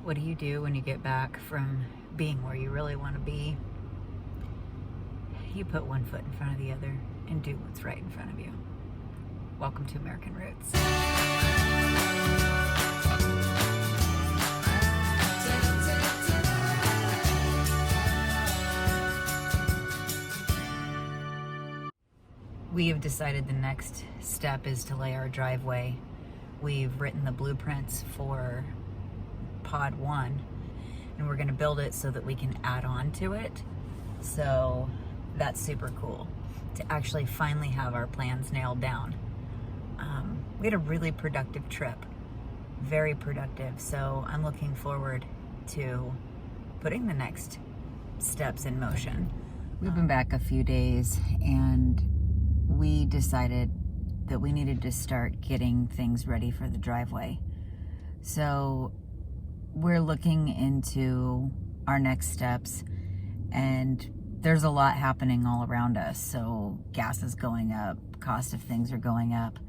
What do you do when you get back from being where you really want to be? You put one foot in front of the other and do what's right in front of you. Welcome to American Roots. We have decided the next step is to lay our driveway. We've written the blueprints for Pod 1 and we're going to build it so that we can add on to it. So that's super cool to actually finally have our plans nailed down. We had a really productive trip, very productive. So I'm looking forward to putting the next steps in motion. We've been back a few days and we decided that we needed to start getting things ready for the driveway. So we're looking into our next steps, and there's a lot happening all around us. So gas is going up, cost of things are going up,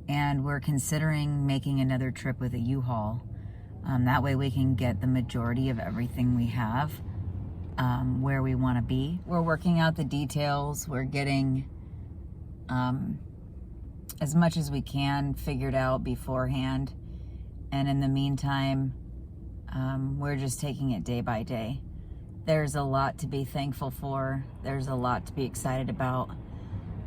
and we're considering making another trip with a U-Haul. That way we can get the majority of everything we have where we want to be. We're working out the details. We're getting as much as we can figured out beforehand, and in the meantime we're just taking it day by day. There's a lot to be thankful for, there's a lot to be excited about,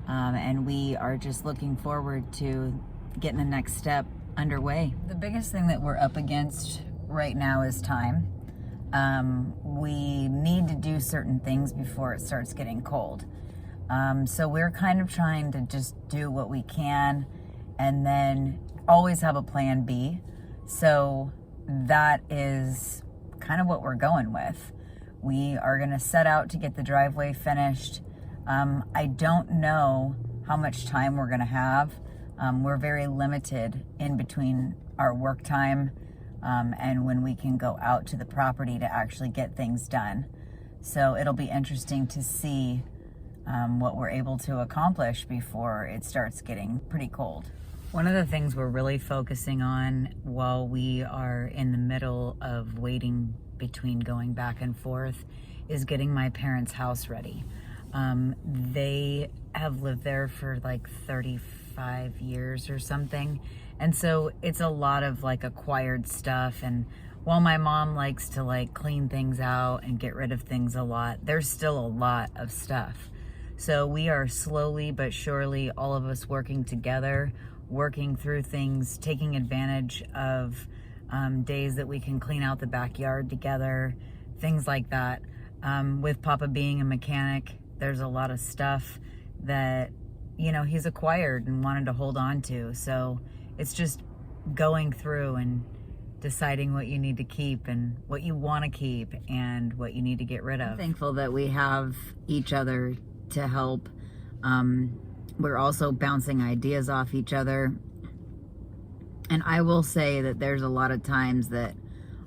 and we are just looking forward to getting the next step underway. The biggest thing that we're up against right now is time. We need to do certain things before it starts getting cold. So we're kind of trying to just do what we can and then always have a plan B. So that is kind of what we're going with. We are going to set out to get the driveway finished. I don't know how much time we're going to have. We're very limited in between our work time and when we can go out to the property to actually get things done. So it'll be interesting to see what we're able to accomplish before it starts getting pretty cold. One of the things we're really focusing on while we are in the middle of waiting between going back and forth is getting my parents' house ready. They have lived there for like 35 years or something. And so it's a lot of like acquired stuff. And while my mom likes to like clean things out and get rid of things a lot, there's still a lot of stuff. So we are slowly but surely, all of us working together, working through things, taking advantage of days that we can clean out the backyard together, things like that. With Papa being a mechanic, there's a lot of stuff that, you know, he's acquired and wanted to hold on to. So it's just going through and deciding what you need to keep and what you want to keep and what you need to get rid of. I'm thankful that we have each other to help. We're also bouncing ideas off each other. And I will say that there's a lot of times that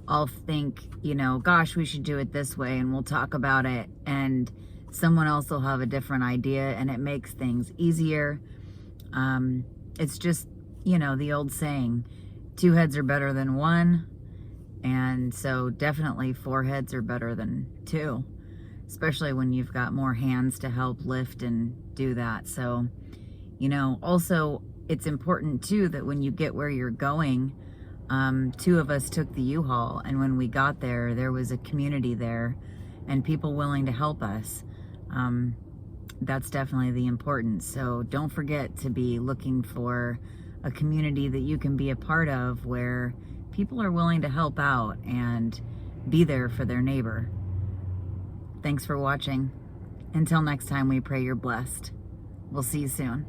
I'll think, you know, gosh, we should do it this way, and we'll talk about it, and someone else will have a different idea, and it makes things easier. It's just, you know, the old saying, 2 heads are better than 1, and so definitely 4 heads are better than 2. Especially when you've got more hands to help lift and do that. So, you know, also it's important too that when you get where you're going, 2 of us took the U-Haul, and when we got there, there was a community there and people willing to help us. That's definitely the importance. So don't forget to be looking for a community that you can be a part of where people are willing to help out and be there for their neighbor. Thanks for watching. Until next time, we pray you're blessed. We'll see you soon.